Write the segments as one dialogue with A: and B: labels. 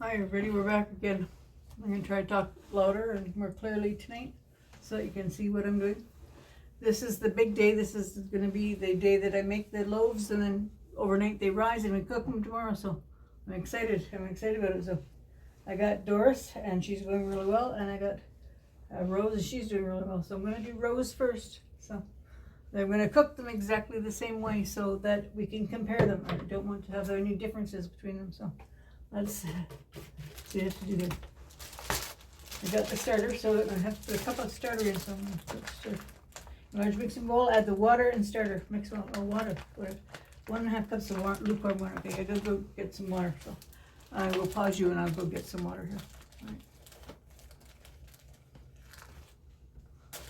A: Hi everybody, we're back again. I'm going to try to talk louder and more clearly tonight so that you can see what I'm doing. This is the big day. This is going to be the day that I make the loaves, and then overnight they rise and we cook them tomorrow. So I'm excited. I'm excited about it. So I got Doris and she's going really well, and I got Rose and she's doing really well. So I'm going to do Rose first. So I'm going to cook them exactly the same way so that we can compare them. I don't want to have any differences between them. So let's see what I have to do here. I got the starter, so I have to put a cup of starter in. So I'm going to put starter. Large mixing bowl, add the water and starter. Mix well, or water, whatever. 1.5 cups of water, lukewarm water. Okay, I gotta go get some water. So I will pause you and I'll go get some water here. All right.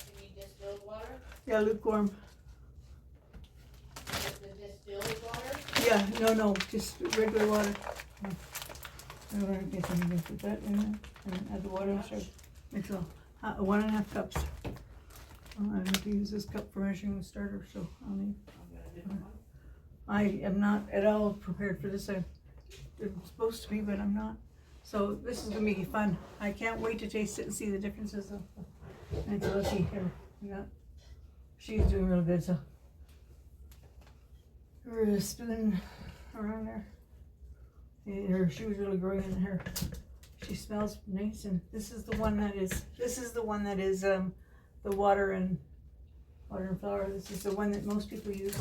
B: You need distilled water?
A: Yeah, lukewarm.
B: The distilled water?
A: Yeah, no, just regular water. Okay, so I'm gonna put that in there and add the water and starter. Mix well. 1.5 cups. I have to use this cup for measuring the starter, so I'll need. I am not at all prepared for this. I'm supposed to be, but I'm not. So this is gonna be fun. I can't wait to taste it and see the differences. And so let's see here. Yeah, she's doing real good. So her spoon around there. Yeah, she was really growing in her. She smells nice, and this is the one that is. The water and flour. This is the one that most people use.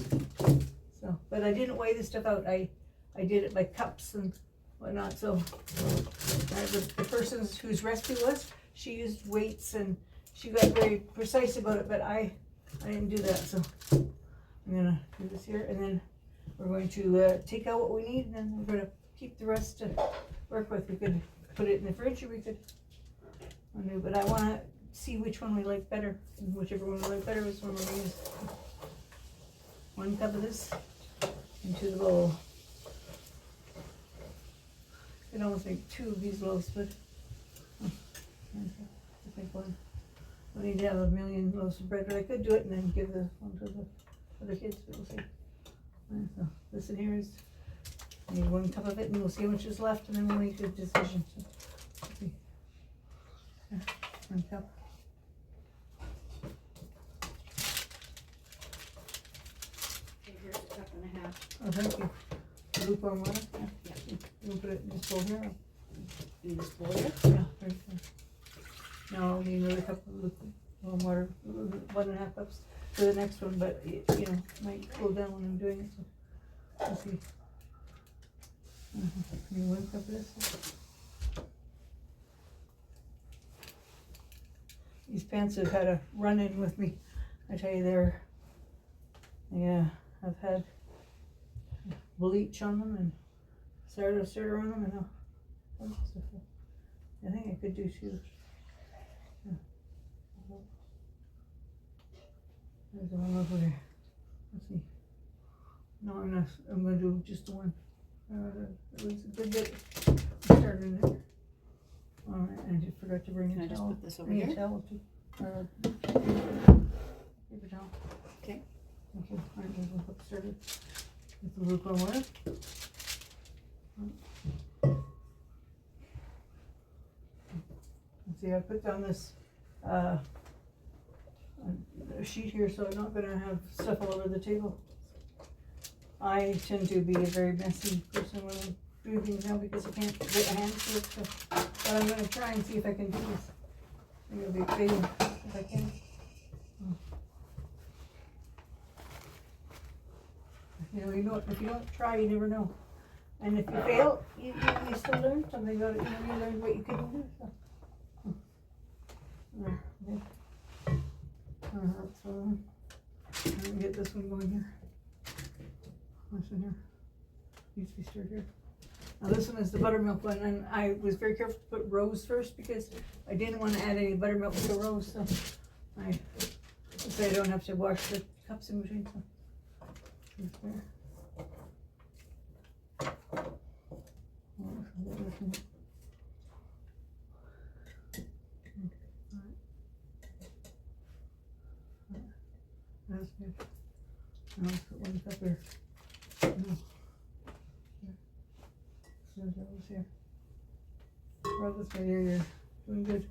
A: So, but I didn't weigh this stuff out. I did it by cups and whatnot. So the person whose recipe was, she used weights and she got very precise about it. But I didn't do that. So I'm gonna do this here, and then we're going to take out what we need, and then we're gonna keep the rest to work with. We could put it in the fridge, or we could. But I want to see which one we like better, and whichever one we like better is one we're going to use. 1 cup of this into the bowl. I can almost make 2 of these loaves, but I think one. I need to have 1,000,000 loaves of bread, but I could do it and then give the one to the other kids, but we'll see. So this in here is, I need 1 cup of it, and we'll see how much is left, and then we'll make a decision. So, let's see. 1 cup.
B: Here's a cup and a half.
A: Oh, thank you. The lukewarm water? Yeah. We'll put it in this bowl here.
B: In this bowl here?
A: Yeah, right there. Now I'll need another cup of lukewarm water, 1.5 cups for the next one, but it, might cool down when I'm doing it. So let's see. Need 1 cup of this. These pants have had a run-in with me. I tell you, I've had bleach on them and sourdough on them, and all stuff. I think I could do 2. Yeah. There's the one over there. Let's see. No, I'm going to do just the one. At least a good bit started in there. Alright, I just forgot to bring a towel.
B: Can I just put this over here?
A: A towel too. Paper towel.
B: Okay.
A: Thank you. Alright, we'll get started with the lukewarm water. Let's see, I put down this a sheet here, so I'm not going to have stuff all over the table. I tend to be a very messy person when I'm doing things now because I can't get my hands to it. So, but I'm going to try and see if I can do this. I think it'll be a failure if I can. You know, if you don't try, you never know. And if you fail, you still learn something about it. You learn what you couldn't do. So. So I'm going to get this one going here. This one here needs to be stirred here. Now this one is the buttermilk one, and I was very careful to put Rose first because I didn't want to add any buttermilk to Rose, so I don't have to wash the cups in between. So. That's good. Now let's put 1 cup here. So that was here. this one here, you're doing good.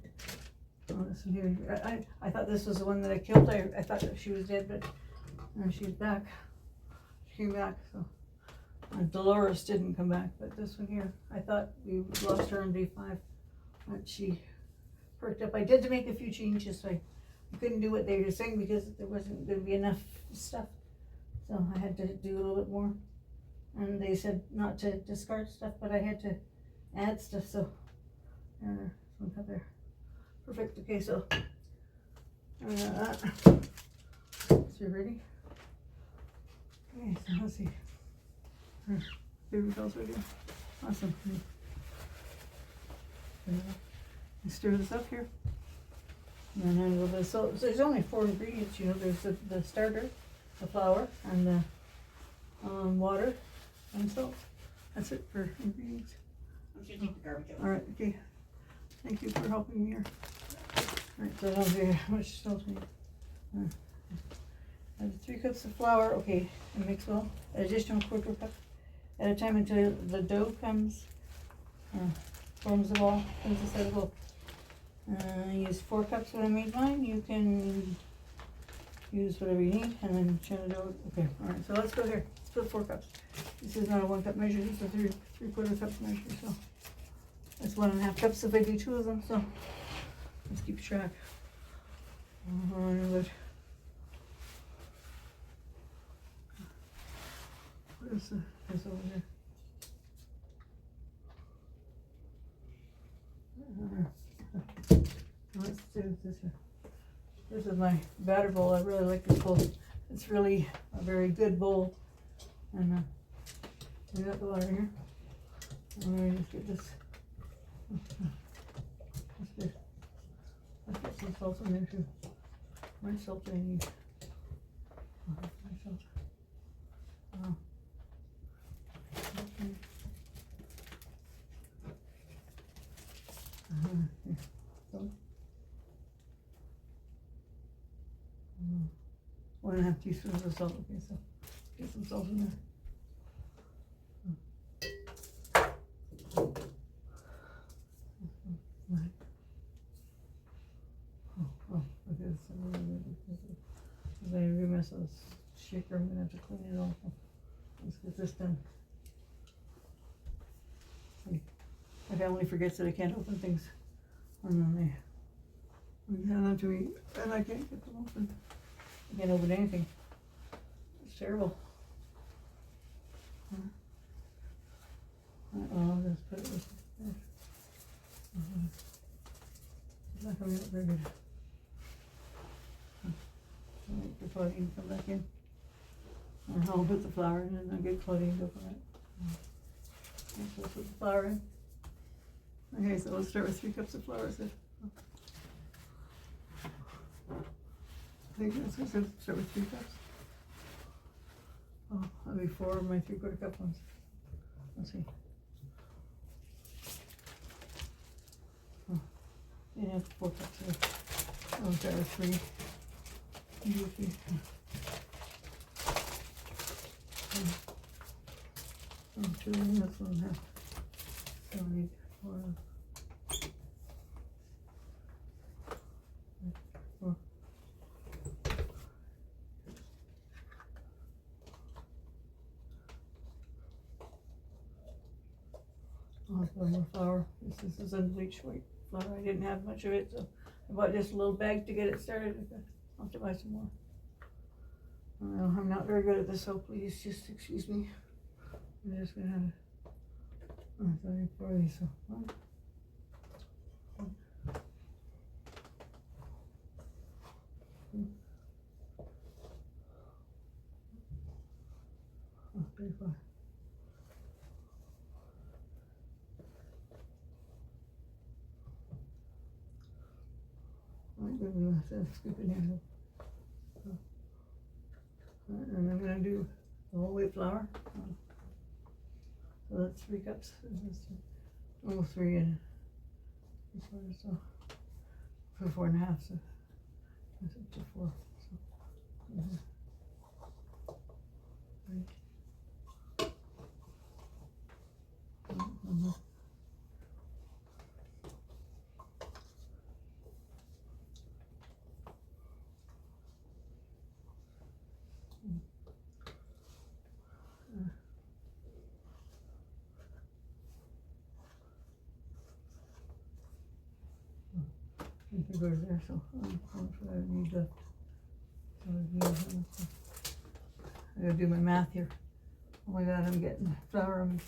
A: Oh, this one here, I thought this was the one that I killed. I thought that she was dead, but she's back. She came back, so. Dolores didn't come back, but this one here, I thought we lost her on day 5, but she perked up. I did to make a few changes, so I couldn't do what they were saying because there wasn't going to be enough stuff, so I had to do a little bit more. And they said not to discard stuff, but I had to add stuff, so this one cut there. Perfect. Okay, so so you're ready. Okay, so let's see. Baby dolls right here. Awesome. Stir this up here. And then a little bit of salt. So there's only 4 ingredients, you know. There's the starter, the flour, and the water and salt. That's it for ingredients.
B: I'm just gonna take the garbage out.
A: Alright, okay. Thank you for helping me here. Alright, so I don't see how much salt we need. Add 3 cups of flour, okay, and mix well. Additional 1/4 cup at a time until the dough comes, forms the ball, comes inside the bowl. I used 4 cups when I made mine. You can use whatever you need, and then turn the dough. Okay, alright, so let's go here. Let's put 4 cups. This is not a 1 cup measure, this is a 3/4 cup measure, so that's 1.5 cups if I do 2 of them, so let's keep track. What is this over here? Let's do this here. This is my batter bowl. I really like this bowl. It's really a very good bowl. And we got the water here. And let me just get this. That's good. Let's get some salt in there too. My salt I need. My salt. Okay. Here. Salt. 1.5 teaspoons of salt. Okay, so get some salt in there. Okay, so I remess this shaker. I'm gonna have to clean it off. Let's get this done. My family forgets that I can't open things, and then they hand them to me, and I can't get them open. I can't open anything. It's terrible. I'll just put it with there. It's not coming out very good. Wait for Claudine to come back in. I'll put the flour in and I'll get Claudine to open it. So put the flour in. Okay, so let's start with 3 cups of flour. So I think that's what I said, start with 3 cups. Oh, that'll be 4 of my 3/4 cup ones. Let's see. Oh, yeah, 4 cups here. I'll start with 3. Maybe 3. Oh, 2, that's 1.5. So I need 4. 4. I'll put more flour. This is unbleached white flour. I didn't have much of it, so I bought just a little bag to get it started. I'll have to buy some more. I'm not very good at this, so please just excuse me. I'm just gonna have 34 of these. So 1, 2, 35. Scoop in here. And I'm going to do the whole wheat flour. So that's 3 cups. Almost 3 and 3/4. So for 4.5. So that's up to 4. So, sugars there, so that's what I need left. I gotta do my math here. Oh my god, I'm getting flour on me.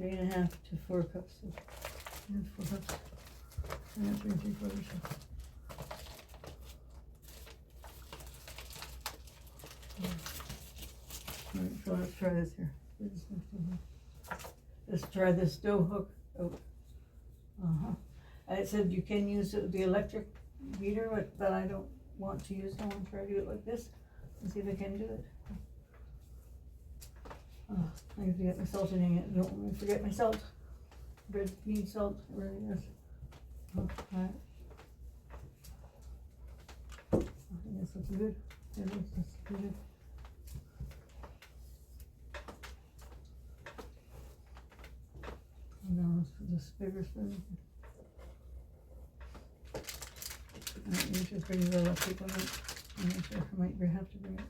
A: 3.5 to 4 cups. 4 cups. And 3 3/4. Alright, so let's try this here. Let's try this dough hook. Oh. It said you can use the electric beater, but I don't want to use. I want to try to do it like this and see if I can do it. I have to get my salt in it. Don't want me to forget my salt. Bread needs salt. It really does. Alright. I think this looks good. It looks good. Now let's put this bigger spoon. Alright, you should bring the electric one out. I'm not sure if I might have to bring it.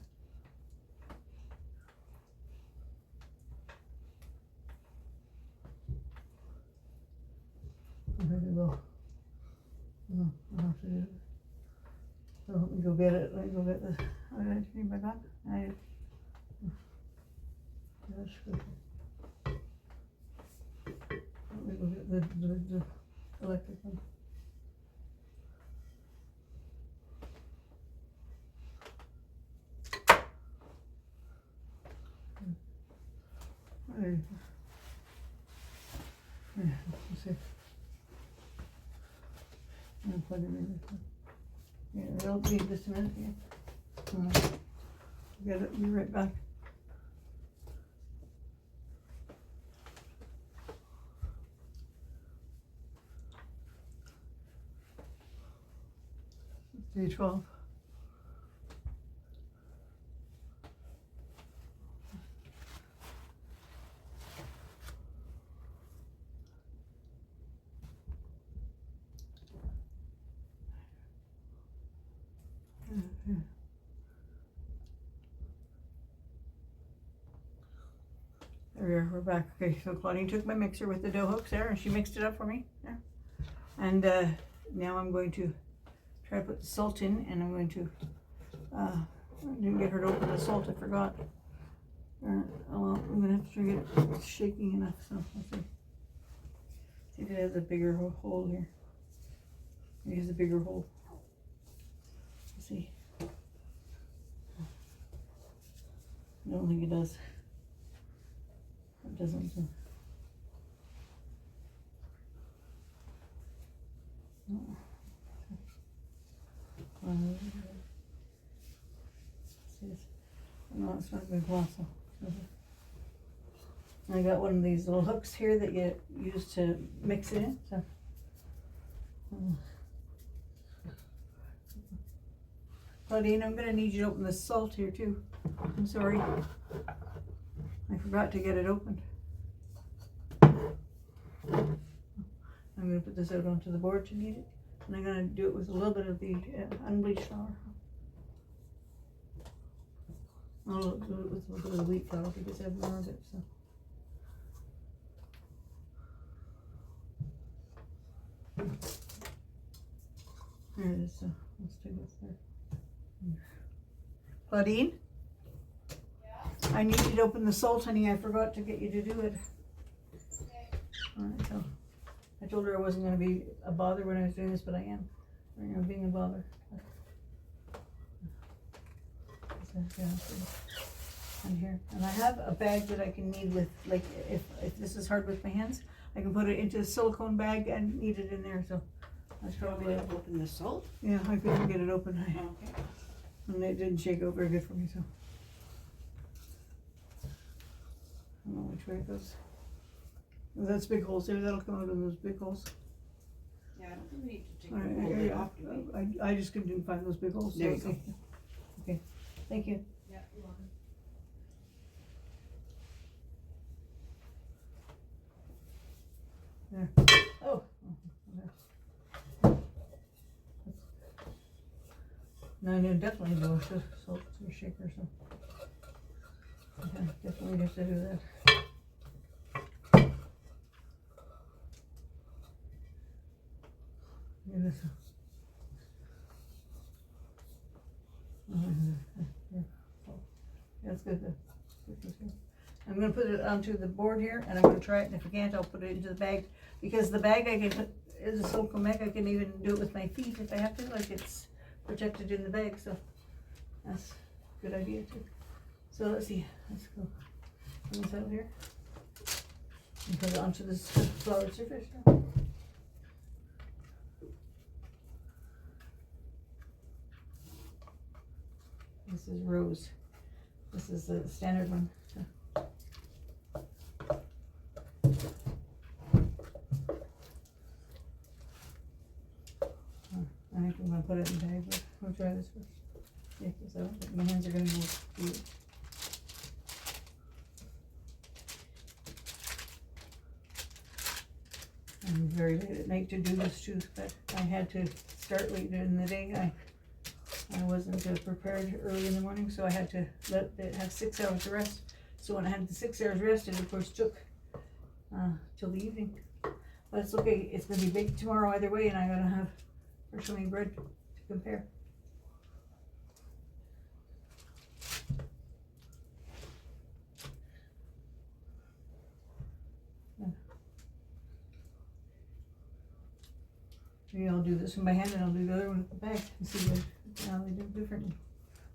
A: There we go. No, I'll have to do it. So let me go get it. Let me go get the. Oh, did I turn my back? I did. That's good. Let me go get the electric one. There you go. Yeah, let's see. I'm gonna plug it in this one. Yeah, I'll leave this a minute here. Get it, be right back. Day 12. There we are, we're back. Okay, so Claudine took my mixer with the dough hooks there and she mixed it up for me. Yeah. And now I'm going to try to put the salt in, and I'm going to, I didn't get her to open the salt, I forgot. Oh well, I'm going to have to try to get it shaking enough, so let's see. See if it has a bigger hole here. It has a bigger hole. Let's see. I don't think it does. It doesn't. No. No, it's not good colossal. I got one of these little hooks here that you use to mix it in. So, Claudine, I'm gonna need you to open the salt here too. I'm sorry, I forgot to get it opened. I'm gonna put this out onto the board to knead it, and I'm gonna do it with a little bit of the unbleached flour. I'll do it with a little bit of the wheat flour because I have more of it. So. There it is. So let's do this there. Claudine? Yeah? I need you to open the salt, honey. I forgot to get you to do it. Okay. Alright, so I told her I wasn't going to be a bother when I was doing this, but I am. I'm being a bother. And here, and I have a bag that I can knead with, like if this is hard with my hands, I can put it into a silicone bag and knead it in there. So that's probably it.
B: Open the salt?
A: Yeah, I couldn't get it open.
B: Okay.
A: And it didn't shake out very good for me, so I don't know which way it goes. Well, that's big holes there. That'll come out of those big holes.
B: Yeah, I don't think we need to take the whole bit off, do we?
A: I just couldn't find those big holes.
B: There you go.
A: Okay, thank you.
B: Yeah, you're welcome.
A: There. Oh. No, I definitely do a salt shaker, so yeah, definitely have to do that. this. That's good. I'm gonna put it onto the board here, and I'm gonna try it, and if I can't, I'll put it into the bag, because the bag I can put, is a silicone bag, I can even do it with my feet if I have to, like it's protected in the bag, so that's a good idea too. So let's see, let's go put this out here, and put it onto this floured surface now. This is rose. This is the standard one. So. I think I'm gonna put it in the bag, but I'll try this first. Yeah, because I don't think my hands are gonna go through it. I'm very late at night to do this too, but I had to start late in the day. I wasn't prepared early in the morning, so I had to let it have 6 hours to rest. So when I had the 6 hours rest, it of course took till the evening. But it's okay, it's gonna be baked tomorrow either way, and I'm gonna have freshly made bread to compare. Maybe I'll do this in my hand and I'll do the other one with the bag and see how they do differently.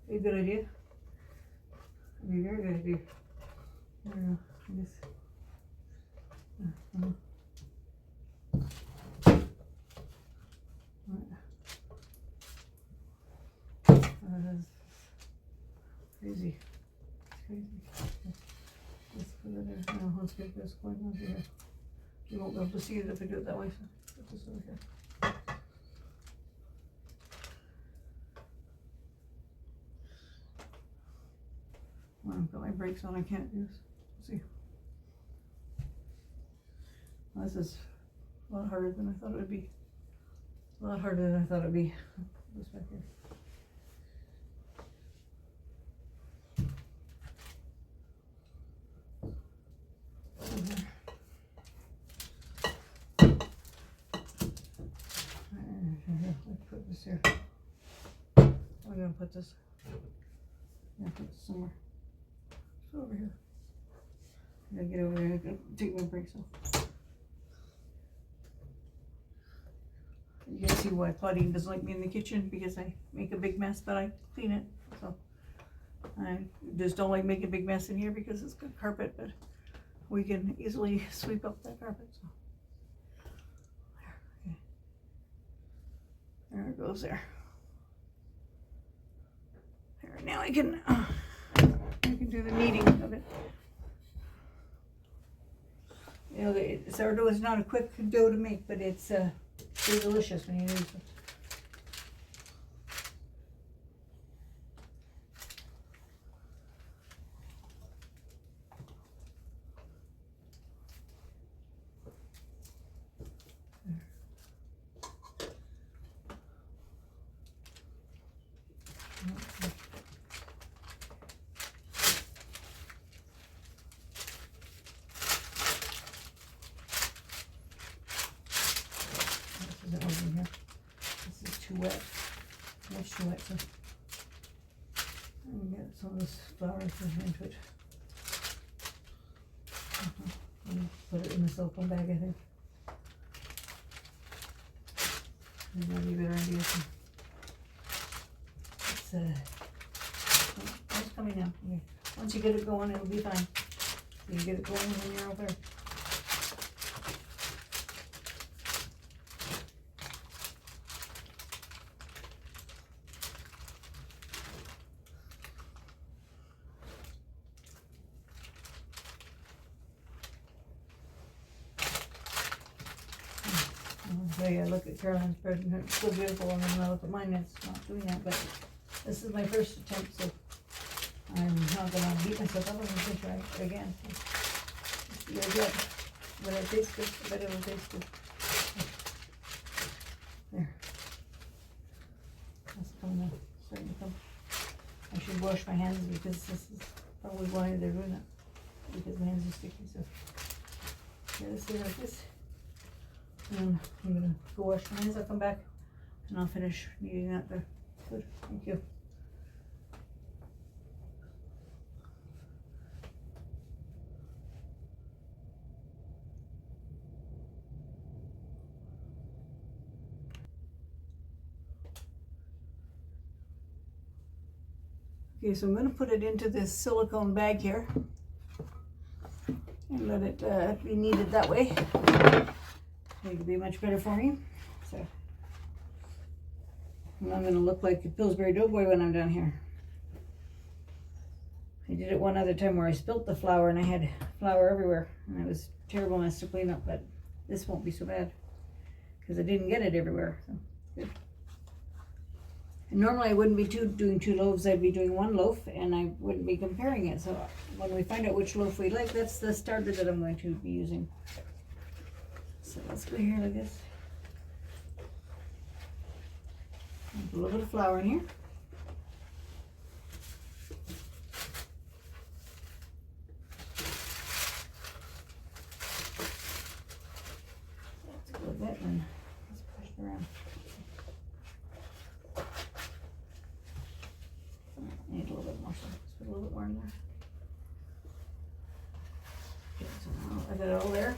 A: Be a good idea. It'd be a very good idea. I don't know. I guess. Crazy. Crazy. Let's put it there. Now let's get this going on here. You won't be able to see it if I do it that way, so put this over here. Well, I've got my brakes on, I can't do this. Let's see. Well, this is a lot harder than I thought it would be. A lot harder than I thought it would be. This back here. Let's put this here. I'm gonna put this. Yeah, put this somewhere. It's over here. I gotta get over there. I gotta take my brakes off. You can see why Claudine doesn't like me in the kitchen, because I make a big mess, but I clean it. So I just don't like making a big mess in here because it's got carpet, but we can easily sweep up that carpet. So there, okay. There it goes there. There, now I can do the kneading of it. You know, the sourdough is not a quick dough to make, but it's very delicious when you use it. Over here. This is too wet. Much too wet, so I'm gonna get some of this flour into it. Put it in the silicone bag, I think. And that'll be a better idea. It's oh, it's coming now. Okay. Once you get it going, it'll be fine. You get it going when you're over there. I look at Caroline's bread and it's so beautiful, and then I look at mine and it's not doing that, but this is my first attempt, so I'm not gonna beat myself up. I'm gonna try again. You're good. But it tastes good. I bet it will taste good. There. That's coming up. Starting to come. I should wash my hands because this is probably why they're doing that. Because my hands are sticky, so yeah, let's do it like this. And I'm gonna go wash my hands. I'll come back and I'll finish kneading that there. Good, thank you. Okay, so I'm going to put it into this silicone bag here and let it be kneaded that way. It'll be much better for me. So and I'm going to look like a Pillsbury Doughboy when I'm down here. I did it one other time where I spilt the flour and I had flour everywhere and it was a terrible mess to clean up, but this won't be so bad because I didn't get it everywhere. So good. And normally I wouldn't be doing two loaves, I'd be doing one loaf and I wouldn't be comparing it. So when we find out which loaf we like, that's the starter that I'm going to be using. So let's go here like this. Put a little bit of flour in here. That's a little bit and let's push it around. Need a little bit more, so let's put a little bit more in there. Okay, so now I've got it all there.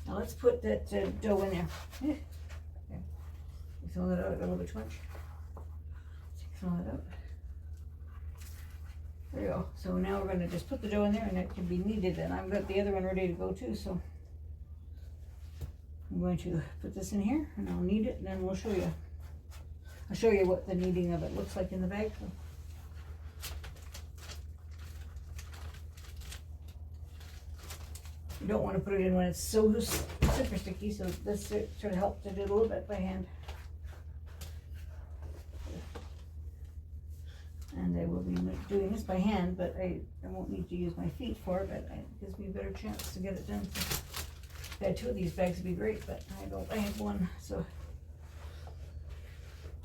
A: Now let's put that dough in there. Okay. Take some of that out, a little bit too much. Take some of that out. There you go. So now we're going to just put the dough in there and it can be kneaded, and I've got the other one ready to go too, so I'm going to put this in here and I'll knead it and then we'll show you. I'll show you what the kneading of it looks like in the bag. So. You don't want to put it in when it's so super sticky, so this sort of helps to do it a little bit by hand. And I will be doing this by hand, but I won't need to use my feet for it, but it gives me a better chance to get it done. So if I had two of these bags, it'd be great, but I have one, so.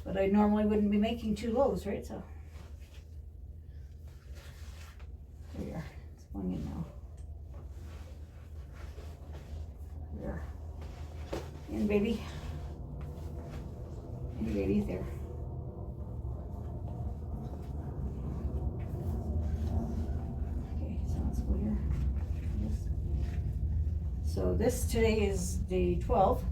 A: But I normally wouldn't be making two loaves, right? So there we are. It's going in now. There. In, baby. In, baby, there. Okay, so let's go here. So this today is day 12.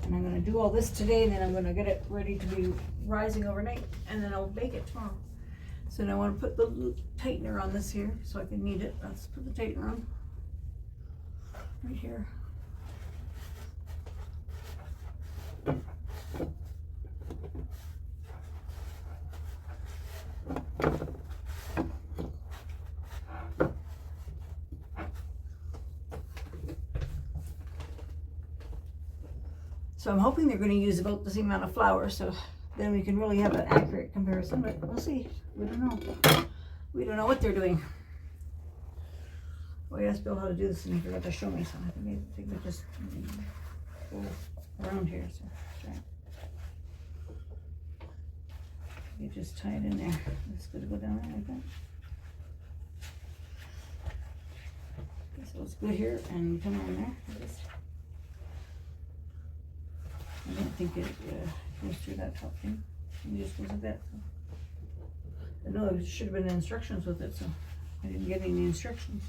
A: And I'm going to do all this today, and then I'm going to get it ready to be rising overnight, and then I'll bake it tomorrow. So now I want to put the tightener on this here so I can knead it. Let's put the tightener on right here. So I'm hoping they're going to use about the same amount of flour, so then we can really have an accurate comparison, but we'll see. We don't know. We don't know what they're doing. Well, I asked Bill how to do this and he forgot to show me, so I think we just go around here. So try it. You just tie it in there. It's going to go down there like that. Okay, so it's good here and come on there. Like this. I don't think it goes through that top thing. It just goes like that. So. I know there should have been instructions with it, so I didn't get any instructions.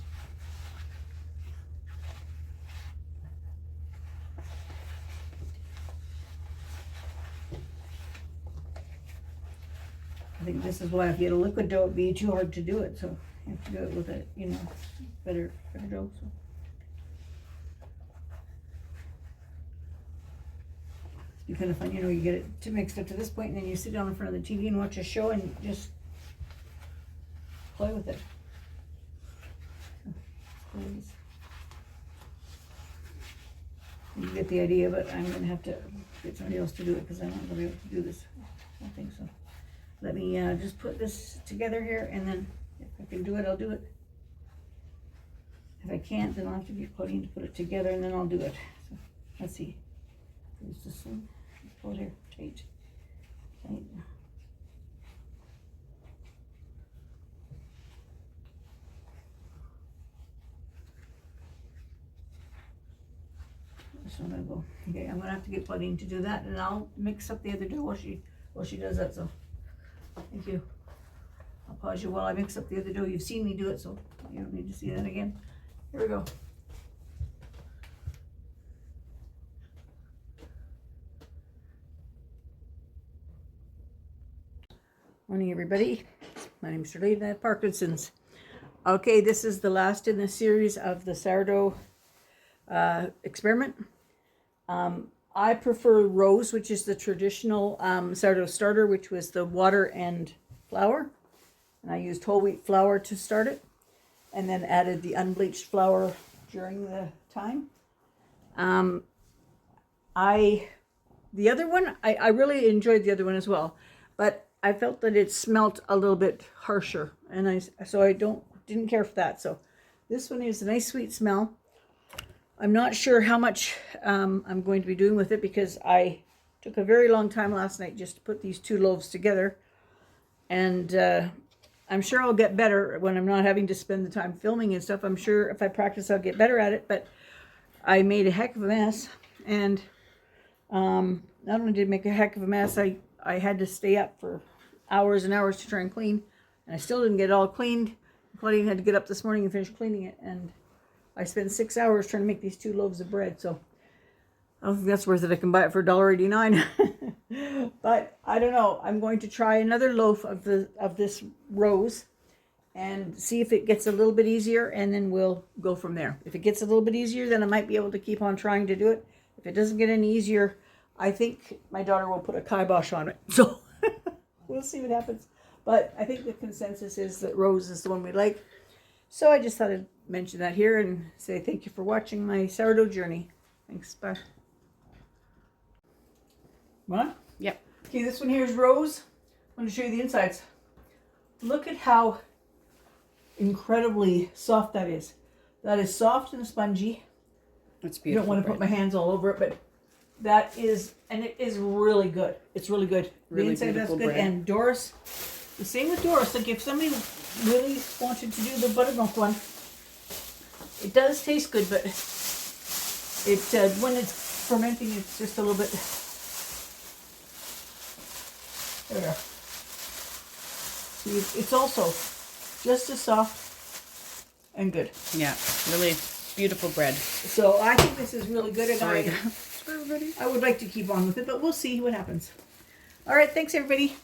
A: I think this is why if you had a liquid dough, it'd be too hard to do it. So you have to do it with a, better dough. So. Be kind of fun, you get it to mixed up to this point, and then you sit down in front of the TV and watch a show and just play with it. You get the idea, but I'm going to have to get somebody else to do it because I'm not going to be able to do this. I don't think so. Let me just put this together here, and then if I can do it, I'll do it. If I can't, then I'll have to get Claudine to put it together, and then I'll do it. So, let's see. Here's this one. Hold here, tight. Tight. So I'm gonna go, okay, I'm gonna have to get Pauline to do that, and I'll mix up the other dough while she does that, so. Thank you. I'll pause you while I mix up the other dough. You've seen me do it, so you don't need to see that again. Here we go. Morning, everybody. My name's Shirley and I have Parkinson's. Okay, this is the last in the series of the sourdough experiment. I prefer rose, which is the traditional sourdough starter, which was the water and flour. And I used whole wheat flour to start it, and then added the unbleached flour during the time. The other one, I really enjoyed the other one as well, but I felt that it smelt a little bit harsher, and I didn't care for that. So this one is a nice sweet smell. I'm not sure how much I'm going to be doing with it, because I took a very long time last night just to put these 2 loaves together, and I'm sure I'll get better when I'm not having to spend the time filming and stuff. I'm sure if I practice I'll get better at it, but I made a heck of a mess, and not only did I make a heck of a mess, I had to stay up for hours and hours to try and clean, and I still didn't get it all cleaned. Claudia had to get up this morning and finish cleaning it, and I spent 6 hours trying to make these 2 loaves of bread, so I don't think that's worth it. I can buy it for $1.89. But I don't know. I'm going to try another loaf of this rose and see if it gets a little bit easier, and then we'll go from there. If it gets a little bit easier, then I might be able to keep on trying to do it. If it doesn't get any easier, I think my daughter will put a kibosh on it. So we'll see what happens. But I think the consensus is that rose is the one we like. So I just thought I'd mention that here and say thank you for watching my sourdough journey. Thanks, bye. What?
B: Yep.
A: Okay, this one here is rose. I'm going to show you the insides. Look at how incredibly soft that is. That is soft and spongy.
B: It's beautiful.
A: You don't want to put my hands all over it, but that is, and it is really good. It's really good.
B: Really
A: the inside that's good.
B: bread.
A: And Doris, the same with Doris. Like if somebody really wanted to do the buttermilk one, it does taste good, but it when it's fermenting, it's just a little bit. There we go. See, it's also just as soft and good.
B: Yeah, really beautiful bread.
A: So I think this is really good, and
B: Sorry.
A: I would like to keep on with it, but we'll see what happens. All right, thanks everybody.